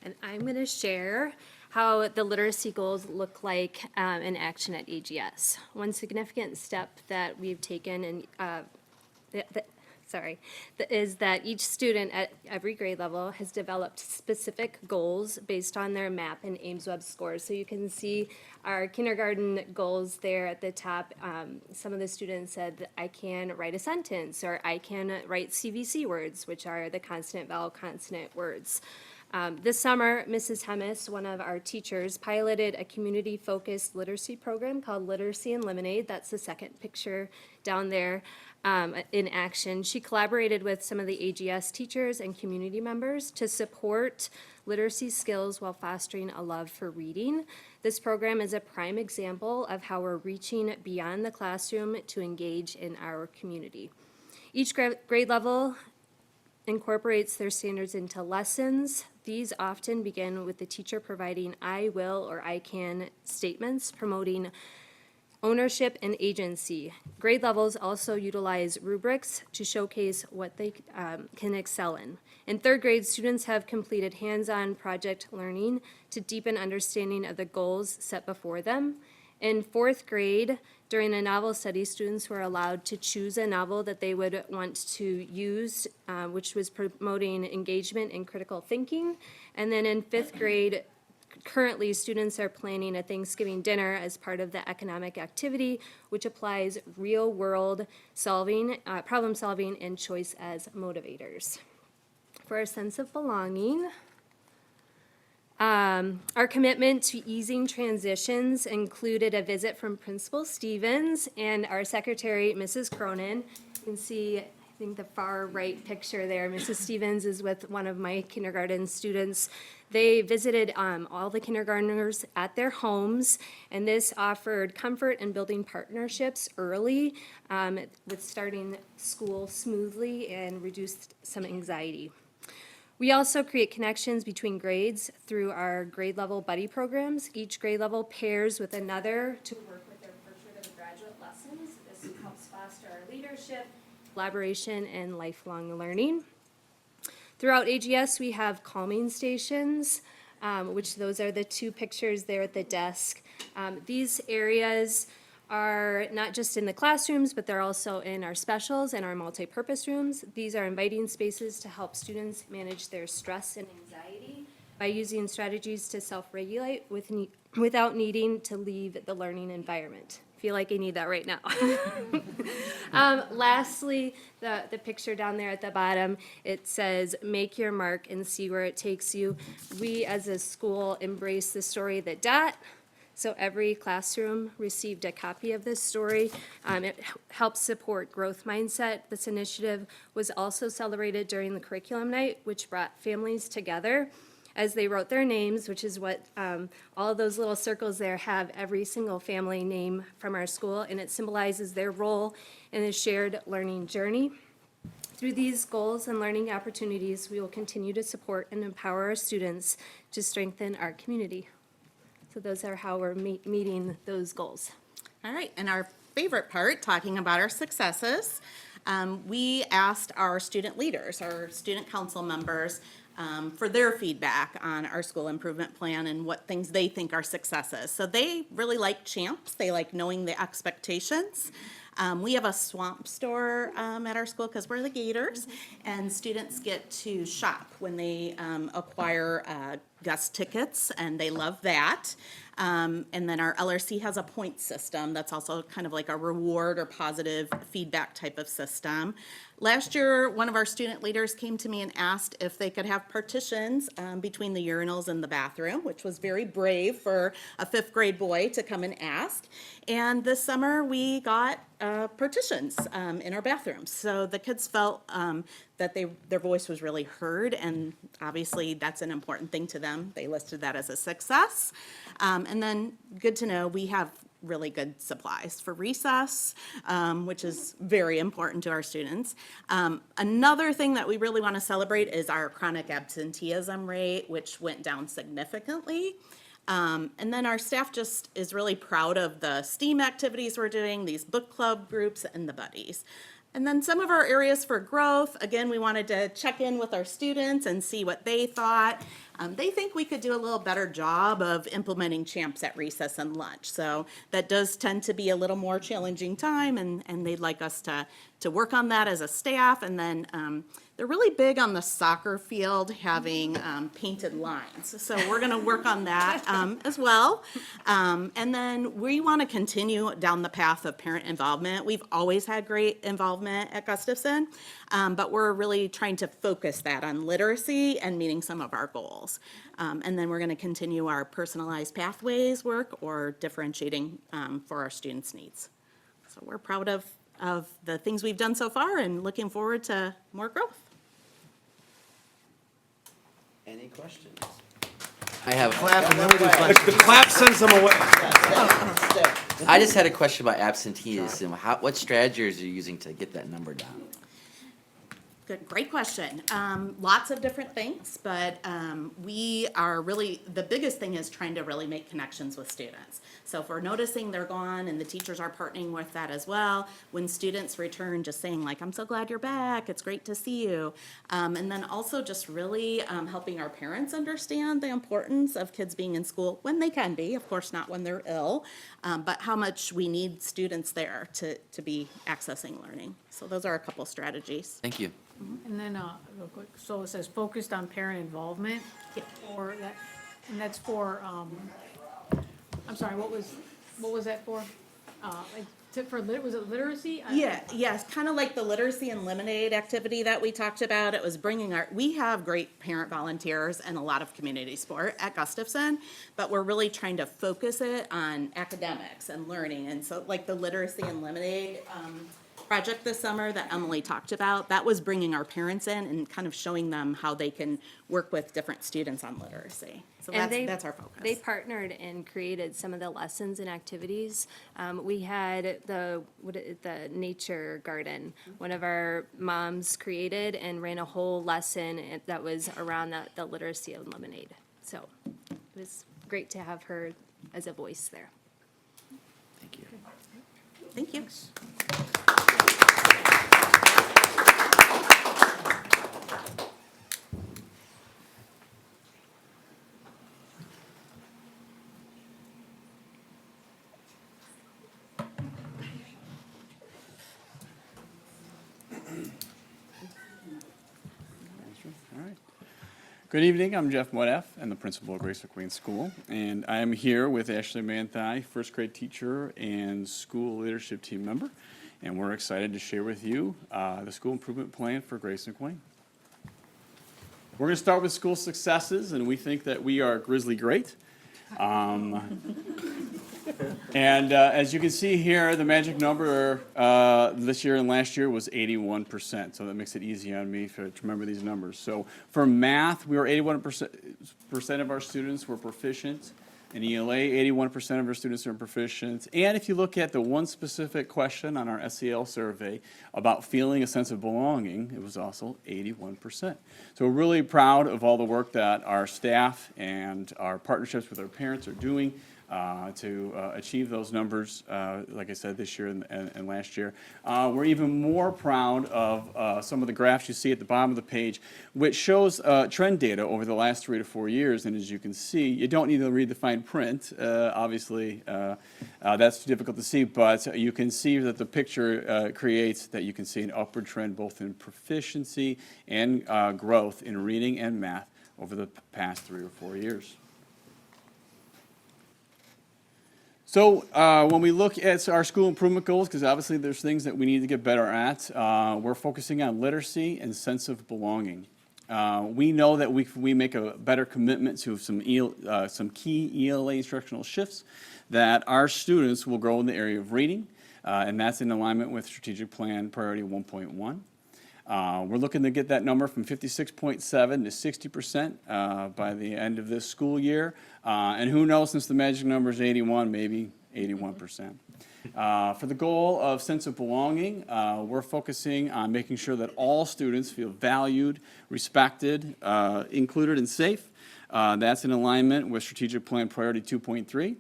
And I'm going to share how the literacy goals look like in action at AGS. One significant step that we've taken is that each student at every grade level has developed specific goals based on their MAP and Ames Web scores. So you can see our kindergarten goals there at the top. Some of the students said that I can write a sentence, or I can write CVC words, which are the consonant, vowel, consonant words. This summer, Mrs. Hemis, one of our teachers, piloted a community-focused literacy program called Literacy and Lemonade. That's the second picture down there. in action. She collaborated with some of the AGS teachers and community members to support literacy skills while fostering a love for reading. This program is a prime example of how we're reaching beyond the classroom to engage in our community. Each grade level incorporates their standards into lessons. These often begin with the teacher providing I will or I can statements, promoting ownership and agency. Grade levels also utilize rubrics to showcase what they can excel in. In third grade, students have completed hands-on project learning to deepen understanding of the goals set before them. In fourth grade, during a novel study, students were allowed to choose a novel that they would want to use, which was promoting engagement and critical thinking. And then in fifth grade, currently, students are planning a Thanksgiving dinner as part of the economic activity, which applies real-world solving, problem solving, and choice as motivators. For a sense of belonging, our commitment to easing transitions included a visit from Principal Stevens and our secretary, Mrs. Cronin. You can see, I think, the far right picture there. Mrs. Stevens is with one of my kindergarten students. They visited all the kindergartners at their homes, and this offered comfort in building partnerships early with starting school smoothly and reduced some anxiety. We also create connections between grades through our grade level buddy programs. Each grade level pairs with another to work with their pursuit of the graduate lessons. This helps foster our leadership, collaboration, and lifelong learning. Throughout AGS, we have calming stations, which those are the two pictures there at the desk. These areas are not just in the classrooms, but they're also in our specials and our multi-purpose rooms. These are inviting spaces to help students manage their stress and anxiety by using strategies to self-regulate without needing to leave the learning environment. I feel like I need that right now. Lastly, the picture down there at the bottom, it says, make your mark and see where it takes you. We as a school embrace the story that DOT. So every classroom received a copy of this story. It helps support growth mindset. This initiative was also celebrated during the curriculum night, which brought families together as they wrote their names, which is what all of those little circles there have every single family name from our school, and it symbolizes their role in the shared learning journey. Through these goals and learning opportunities, we will continue to support and empower our students to strengthen our community. So those are how we're meeting those goals. All right, and our favorite part, talking about our successes, we asked our student leaders, our student council members, for their feedback on our school improvement plan and what things they think are successes. So they really like champs. They like knowing the expectations. We have a swamp store at our school because we're the Gators, and students get to shop when they acquire guest tickets, and they love that. And then our LRC has a point system that's also kind of like a reward or positive feedback type of system. Last year, one of our student leaders came to me and asked if they could have partitions between the urinals and the bathroom, which was very brave for a fifth grade boy to come and ask. And this summer, we got partitions in our bathrooms. So the kids felt that their voice was really heard, and obviously that's an important thing to them. They listed that as a success. And then, good to know, we have really good supplies for recess, which is very important to our students. Another thing that we really want to celebrate is our chronic absenteeism rate, which went down significantly. And then our staff just is really proud of the STEAM activities we're doing, these book club groups, and the buddies. And then some of our areas for growth, again, we wanted to check in with our students and see what they thought. They think we could do a little better job of implementing champs at recess and lunch. So that does tend to be a little more challenging time, and they'd like us to work on that as a staff. And then they're really big on the soccer field having painted lines. So we're going to work on that as well. And then we want to continue down the path of parent involvement. We've always had great involvement at Gustafson, but we're really trying to focus that on literacy and meeting some of our goals. And then we're going to continue our personalized pathways work or differentiating for our students' needs. So we're proud of of the things we've done so far and looking forward to more growth. Any questions? I have, Clap and then we do questions. The clap sends them away. I just had a question about absenteeism. What strategies are you using to get that number down? Good, great question. Lots of different things, but we are really, the biggest thing is trying to really make connections with students. So if we're noticing they're gone and the teachers are partnering with that as well, when students return, just saying like, I'm so glad you're back, it's great to see you. And then also just really helping our parents understand the importance of kids being in school when they can be, of course not when they're ill, but how much we need students there to be accessing learning. So those are a couple strategies. Thank you. And then, real quick, so it says focused on parent involvement, or that, and that's for, I'm sorry, what was that for? Was it literacy? Yes, kind of like the literacy and lemonade activity that we talked about. It was bringing we have great parent volunteers and a lot of community sport at Gustafson, but we're really trying to focus it on academics and learning. And so like the literacy and lemonade project this summer that Emily talked about, that was bringing our parents in and kind of showing them how they can work with different students on literacy. So that's our focus. They partnered and created some of the lessons and activities. We had the nature garden. One of our moms created and ran a whole lesson that was around the literacy of lemonade. So it was great to have her as a voice there. Thank you. Thank you. All right. Good evening, I'm Jeff Modeff, and the principal of Grace McQueen School, and I am here with Ashley Manthai, first grade teacher and school leadership team member, and we're excited to share with you the school improvement plan for Grace McQueen. We're going to start with school successes, and we think that we are grizzly great. And as you can see here, the magic number this year and last year was 81%, so that makes it easy on me to remember these numbers. So for math, we were 81% of our students were proficient. In ELA, 81% of our students are proficient. And if you look at the one specific question on our SEL survey about feeling a sense of belonging, it was also 81%. So we're really proud of all the work that our staff and our partnerships with our parents are doing to achieve those numbers, like I said, this year and last year. We're even more proud of some of the graphs you see at the bottom of the page, which shows trend data over the last 3 to 4 years. And as you can see, you don't need to read the fine print. Obviously, that's difficult to see, but you can see that the picture creates that you can see an upward trend both in proficiency and growth in reading and math over the past 3 or 4 years. So when we look at our school improvement goals, because obviously there's things that we need to get better at, we're focusing on literacy and sense of belonging. We know that we make a better commitment to some key ELA instructional shifts, that our students will grow in the area of reading, and that's in alignment with Strategic Plan Priority 1.1. We're looking to get that number from 56.7 to 60% by the end of this school year. And who knows, since the magic number is 81, maybe 81%. For the goal of sense of belonging, we're focusing on making sure that all students feel valued, respected, included, and safe. That's in alignment with Strategic Plan Priority 2.3.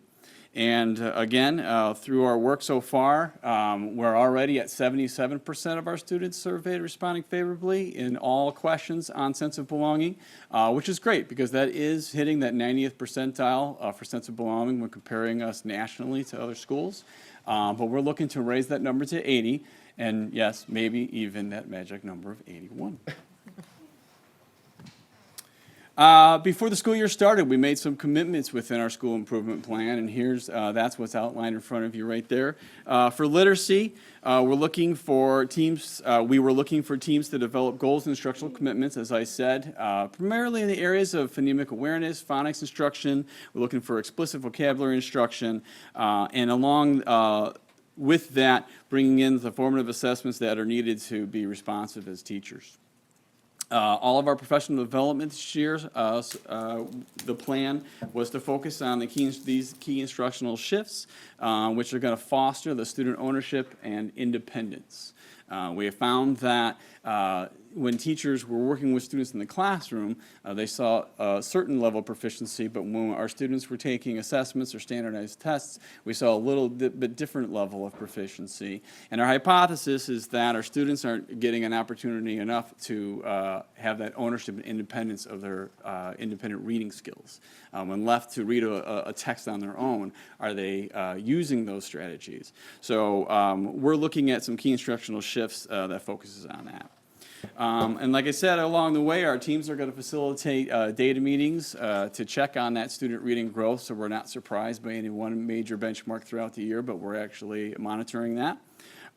And again, through our work so far, we're already at 77% of our students surveyed responding favorably in all questions on sense of belonging, which is great because that is hitting that 90th percentile for sense of belonging when comparing us nationally to other schools. But we're looking to raise that number to 80, and yes, maybe even that magic number of 81. Before the school year started, we made some commitments within our school improvement plan, and that's what's outlined in front of you right there. For literacy, we're looking for teams. We were looking for teams to develop goals and instructional commitments, as I said, primarily in the areas of phonemic awareness, phonics instruction. We're looking for explicit vocabulary instruction, and along with that, bringing in the formative assessments that are needed to be responsive as teachers. All of our professional development this year, the plan was to focus on these key instructional shifts, which are going to foster the student ownership and independence. We have found that when teachers were working with students in the classroom, they saw a certain level of proficiency, but when our students were taking assessments or standardized tests, we saw a little bit different level of proficiency. And our hypothesis is that our students aren't getting an opportunity enough to have that ownership and independence of their independent reading skills. When left to read a text on their own, are they using those strategies? So we're looking at some key instructional shifts that focuses on that. And like I said, along the way, our teams are going to facilitate data meetings to check on that student reading growth, so we're not surprised by any one major benchmark throughout the year, but we're actually monitoring that.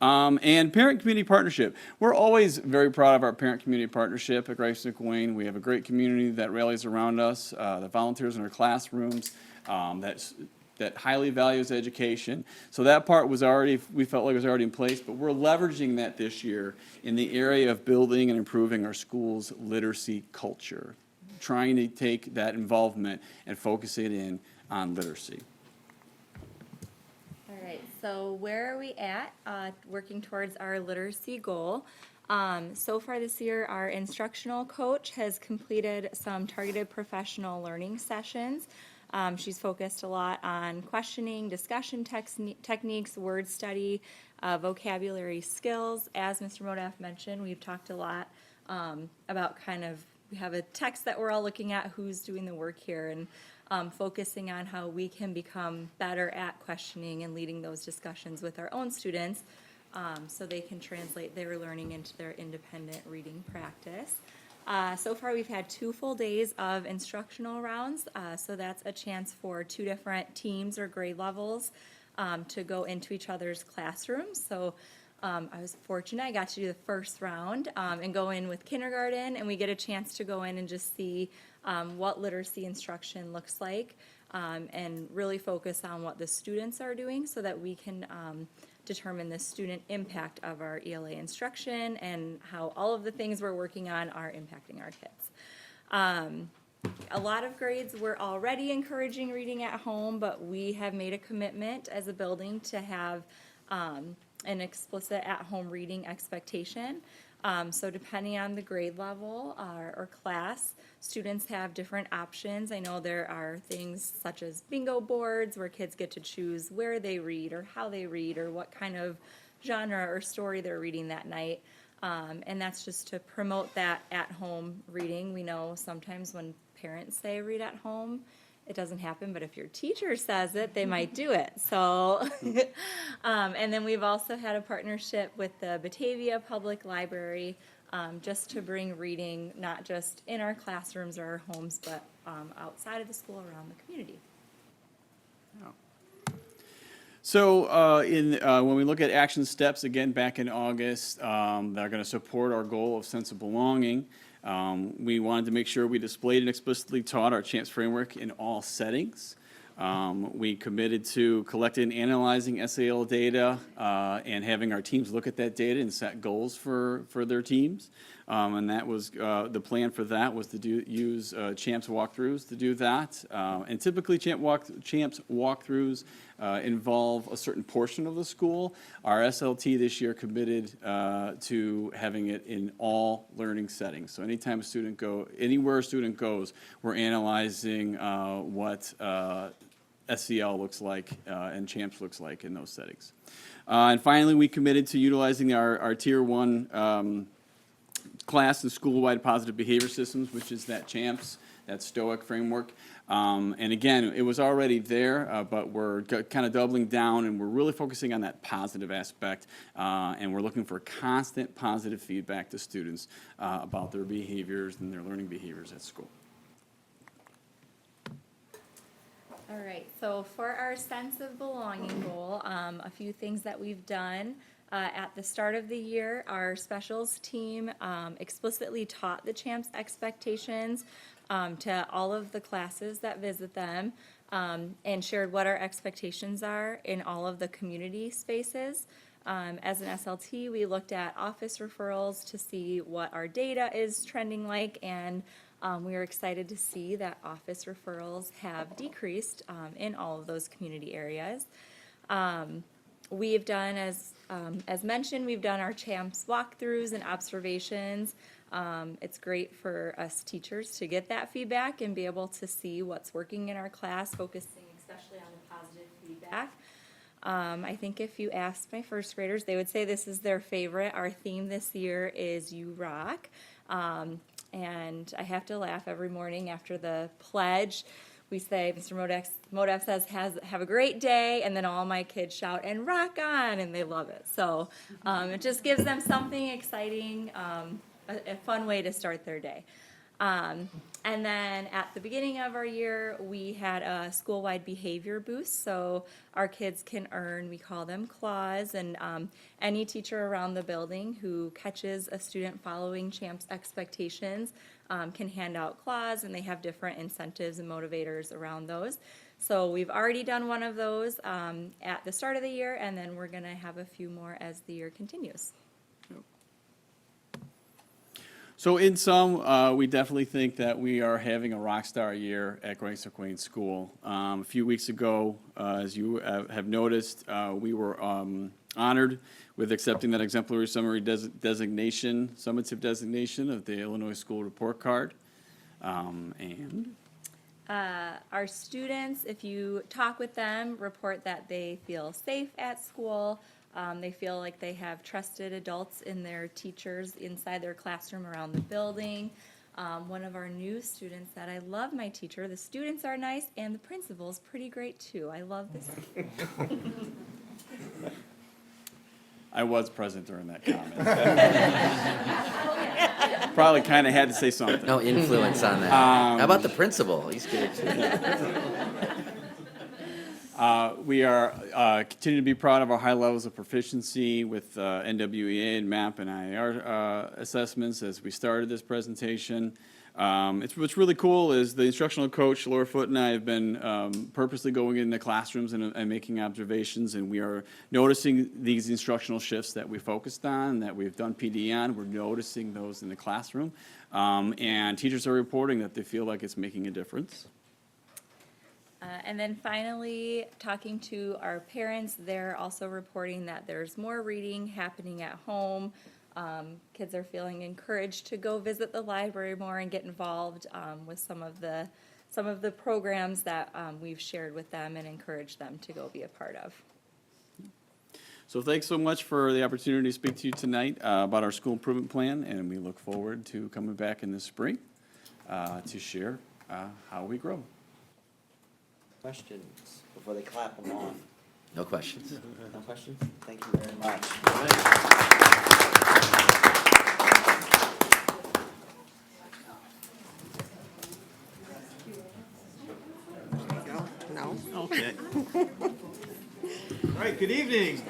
And parent-community partnership. We're always very proud of our parent-community partnership at Rice-McWayne. We have a great community that rallies around us, the volunteers in our classrooms, that highly values education. So that part was already, we felt like was already in place, but we're leveraging that this year in the area of building and improving our schools' literacy culture, trying to take that involvement and focus it in on literacy. All right, so where are we at working towards our literacy goal? So far this year, our instructional coach has completed some targeted professional learning sessions. She's focused a lot on questioning, discussion techniques, word study, vocabulary skills. As Mr. Modaf mentioned, we've talked a lot about we have a text that we're all looking at, who's doing the work here, and focusing on how we can become better at questioning and leading those discussions with our own students so they can translate their learning into their independent reading practice. So far, we've had 2 full days of instructional rounds, so that's a chance for 2 different teams or grade levels to go into each other's classrooms. So I was fortunate, I got to do the first round and go in with kindergarten, and we get a chance to go in and just see what literacy instruction looks like and really focus on what the students are doing so that we can determine the student impact of our ELA instruction and how all of the things we're working on are impacting our kids. A lot of grades we're already encouraging reading at home, but we have made a commitment as a building to have an explicit at-home reading expectation. So depending on the grade level or class, students have different options. I know there are things such as bingo boards where kids get to choose where they read or how they read or what kind of genre or story they're reading that night. And that's just to promote that at-home reading. We know sometimes when parents say read at home, it doesn't happen, but if your teacher says it, they might do it. So, and then we've also had a partnership with the Batavia Public Library just to bring reading, not just in our classrooms or our homes, but outside of the school, around the community. So when we look at action steps, again, back in August, that are going to support our goal of sense of belonging, we wanted to make sure we displayed and explicitly taught our CHAMPS framework in all settings. We committed to collecting and analyzing SAL data and having our teams look at that data and set goals for their teams. And that was the plan for that was to use CHAMPS walkthroughs to do that. And typically CHAMPS walkthroughs involve a certain portion of the school. Our SLT this year committed to having it in all learning settings. So anytime anywhere a student goes, we're analyzing what SEL looks like and CHAMPS looks like in those settings. And finally, we committed to utilizing our Tier 1 class and school-wide positive behavior systems, which is that CHAMPS, that STOIC framework. And again, it was already there, but we're kind of doubling down, and we're really focusing on that positive aspect, and we're looking for constant positive feedback to students about their behaviors and their learning behaviors at school. All right, so for our sense of belonging goal, a few things that we've done. At the start of the year, our specials team explicitly taught the CHAMPS expectations to all of the classes that visit them, and shared what our expectations are in all of the community spaces. As an SLT, we looked at office referrals to see what our data is trending like, and we were excited to see that office referrals have decreased in all of those community areas. We've done, as mentioned, we've done our CHAMPS walkthroughs and observations. It's great for us teachers to get that feedback and be able to see what's working in our class, focusing especially on the positive feedback. I think if you asked my first graders, they would say this is their favorite. Our theme this year is You Rock. And I have to laugh every morning after the pledge. We say, Mr. Modef says, have a great day, and then all my kids shout, and rock on, and they love it. So it just gives them something exciting, a fun way to start their day. And then at the beginning of our year, we had a school-wide behavior boost, so our kids can earn, we call them claws, and any teacher around the building who catches a student following CHAMPS expectations can hand out claws, and they have different incentives and motivators around those. So we've already done one of those at the start of the year, and then we're gonna have a few more as the year continues. So in sum, we definitely think that we are having a rock star year at Grace McQueen School. A few weeks ago, as you have noticed, we were honored with accepting that exemplary summary designation, summative designation of the Illinois School Report Card. And our students, if you talk with them, report that they feel safe at school. They feel like they have trusted adults in their teachers inside their classroom around the building. One of our new students said, I love my teacher. The students are nice, and the principal's pretty great, too. I love this. I was present during that comment. Probably kind of had to say something. No influence on that. How about the principal? He's good too. We are continue to be proud of our high levels of proficiency with NWEA and MAP and IAR assessments as we started this presentation. What's really cool is the instructional coach, Laura Foote, and I have been purposely going into classrooms and making observations, and we are noticing these instructional shifts that we focused on, that we've done PD on. We're noticing those in the classroom, and teachers are reporting that they feel like it's making a difference. And then finally, talking to our parents, they're also reporting that there's more reading happening at home. Kids are feeling encouraged to go visit the library more and get involved with some of the programs that we've shared with them and encouraged them to go be a part of. So thanks so much for the opportunity to speak to you tonight about our school improvement plan, and we look forward to coming back in the spring to share how we grow. Questions before they clap them off? No questions. No questions? Thank you very much. No. Okay. All right, good evening.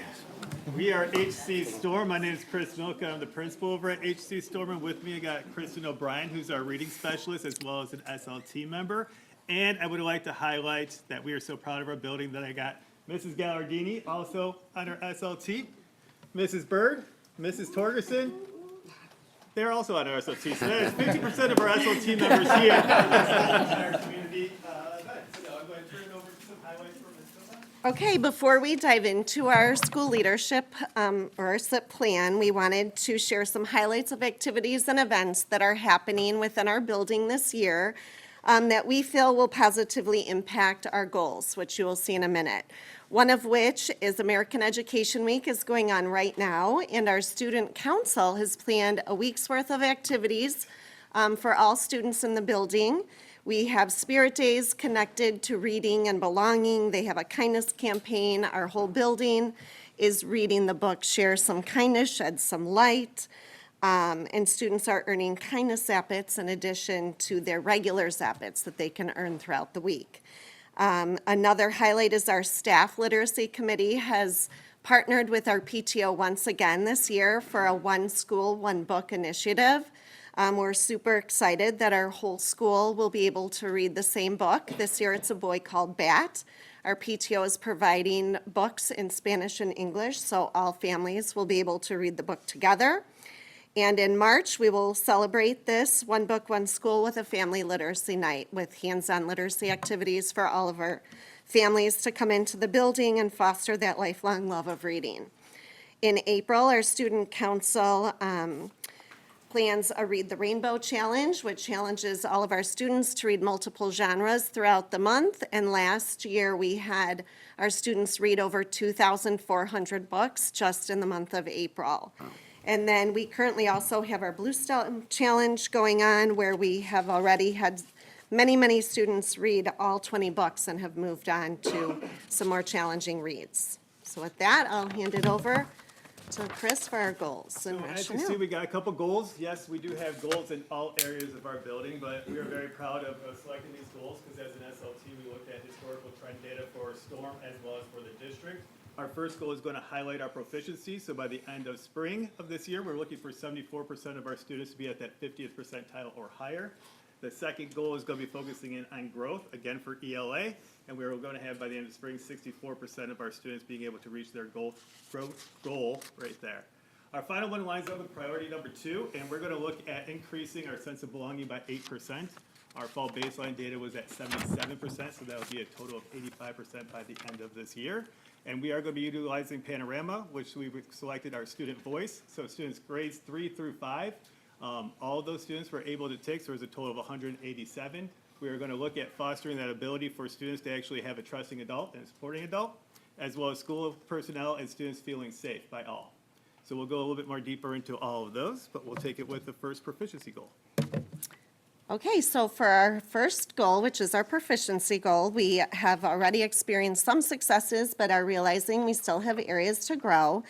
We are HC Storm. My name is Chris Milka. I'm the principal over at HC Storm. And with me, I got Kristen O'Brien, who's our reading specialist, as well as an SLT member. And I would like to highlight that we are so proud of our building that I got Mrs. Gallardini, also on our SLT, Mrs. Bird, Mrs. Torgerson. They're also on our SLT. So that is 50% of our SLT members here at our community event. So I'm going to turn it over to some highlights for Ms. Milka. Okay, before we dive into our school leadership or our SIP plan, we wanted to share some highlights of activities and events that are happening within our building this year that we feel will positively impact our goals, which you will see in a minute. One of which is American Education Week is going on right now, and our student council has planned a week's worth of activities for all students in the building. We have spirit days connected to reading and belonging. They have a kindness campaign. Our whole building is reading the book Share Some Kindness, Shed Some Light. And students are earning kindness zappets in addition to their regular zappets that they can earn throughout the week. Another highlight is our staff literacy committee has partnered with our PTO once again this year for a One School, One Book initiative. We're super excited that our whole school will be able to read the same book. This year, it's a boy called Bat. Our PTO is providing books in Spanish and English, so all families will be able to read the book together. And in March, we will celebrate this One Book, One School with a family literacy night with hands-on literacy activities for all of our families to come into the building and foster that lifelong love of reading. In April, our student council plans a Read the Rainbow Challenge, which challenges all of our students to read multiple genres throughout the month. And last year, we had our students read over 2,400 books just in the month of April. And then we currently also have our Blue Stem Challenge going on, where we have already had many students read all 20 books and have moved on to some more challenging reads. So with that, I'll hand it over to Chris for our goals and So as you rationale. see, we got a couple goals. Yes, we do have goals in all areas of our building, but we are very proud of selecting these goals because as an SLT, we looked at historical trend data for STORM as well as for the district. Our first goal is going to highlight our proficiency. So by the end of spring of this year, we're looking for 74% of our students to be at that 50th percentile or higher. The second goal is going to be focusing in on growth, again for ELA, and we're going to have by the end of spring 64% of our students being able to reach their growth goal right there. Our final one lines up with priority number 2, and we're going to look at increasing our sense of belonging by 8%. Our fall baseline data was at 77%, so that would be a total of 85% by the end of this year. And we are going to be utilizing Panorama, which we've selected our student voice, so students grades 3 through 5. All of those students were able to take, so there's a total of 187. We are going to look at fostering that ability for students to actually have a trusting adult and a supporting adult, as well as school personnel and students feeling safe by all. So we'll go a little bit more deeper into all of those, but we'll take it with the first proficiency goal. Okay, so for our first goal, which is our proficiency goal, we have already experienced some successes, but are realizing we still have areas to grow.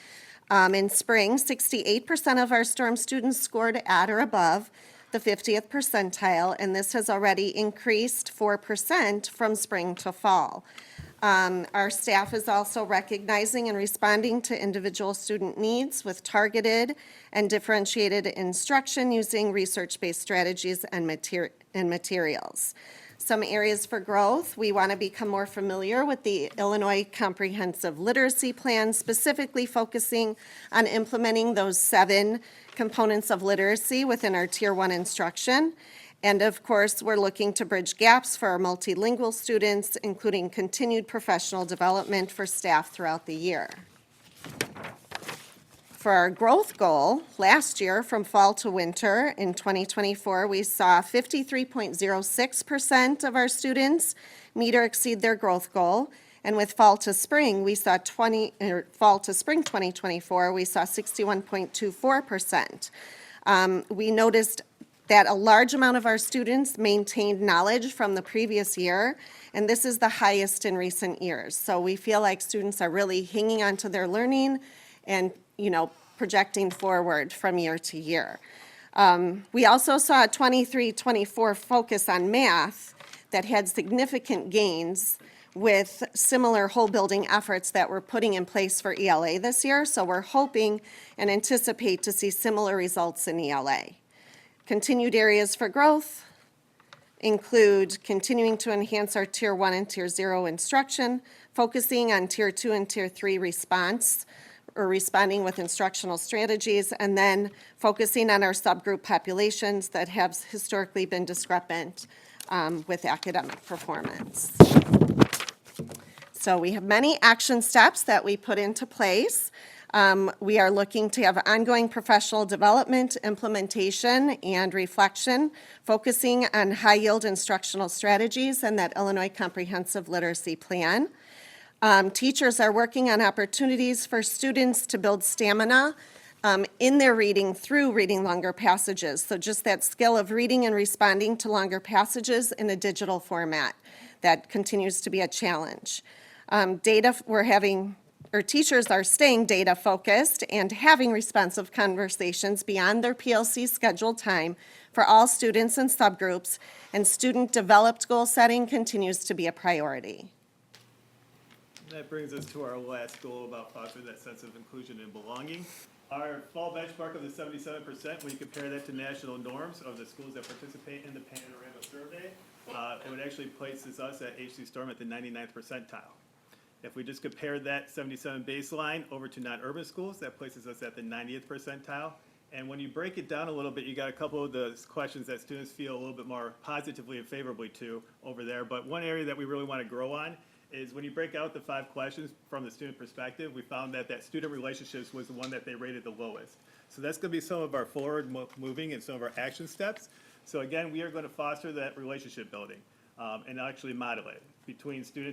In spring, 68% of our STORM students scored at or above the 50th percentile, and this has already increased 4% from spring to fall. Our staff is also recognizing and responding to individual student needs with targeted and differentiated instruction using research-based strategies and materials. Some areas for growth: we want to become more familiar with the Illinois Comprehensive Literacy Plan, specifically focusing on implementing those 7 components of literacy within our Tier 1 instruction. And of course, we're looking to bridge gaps for our multilingual students, including continued professional development for staff throughout the year. For our growth goal, last year, from fall to winter in 2024, we saw 53.06% of our students meet or exceed their growth goal. And with fall to spring, we saw fall to spring 2024, we saw 61.24%. We noticed that a large amount of our students maintained knowledge from the previous year, and this is the highest in recent years. So we feel like students are really hanging on to their learning and, projecting forward from year to year. We also saw a 23-24 focus on math that had significant gains with similar whole building efforts that we're putting in place for ELA this year. So we're hoping and anticipate to see similar results in ELA. Continued areas for growth include continuing to enhance our Tier 1 and Tier 0 instruction, focusing on Tier 2 and Tier 3 response, or responding with instructional strategies, and then focusing on our subgroup populations that have historically been discrepant with academic performance. So we have many action steps that we put into place. We are looking to have ongoing professional development, implementation, and reflection, focusing on high-yield instructional strategies and that Illinois Comprehensive Literacy Plan. Teachers are working on opportunities for students to build stamina in their reading through reading longer passages. So just that skill of reading and responding to longer passages in a digital format, that continues to be a challenge. Teachers are staying data focused and having responsive conversations beyond their PLC scheduled time for all students and subgroups, and student developed goal setting continues to be a priority. That brings us to our last goal about fostering that sense of inclusion and belonging. Our fall benchmark of the 77%, when you compare that to national norms of the schools that participate in the Panorama Survey, it would actually places us at HC Storm at the 99th percentile. If we just compare that 77 baseline over to non-urban schools, that places us at the 90th percentile. And when you break it down a little bit, you got a couple of the questions that students feel a little bit more positively and favorably to over there. But one area that we really want to grow on is when you break out the 5 questions from the student perspective, we found that student relationships was the one that they rated the lowest. So that's going to be some of our forward moving and some of our action steps. So again, we are going to foster that relationship building and actually model it between student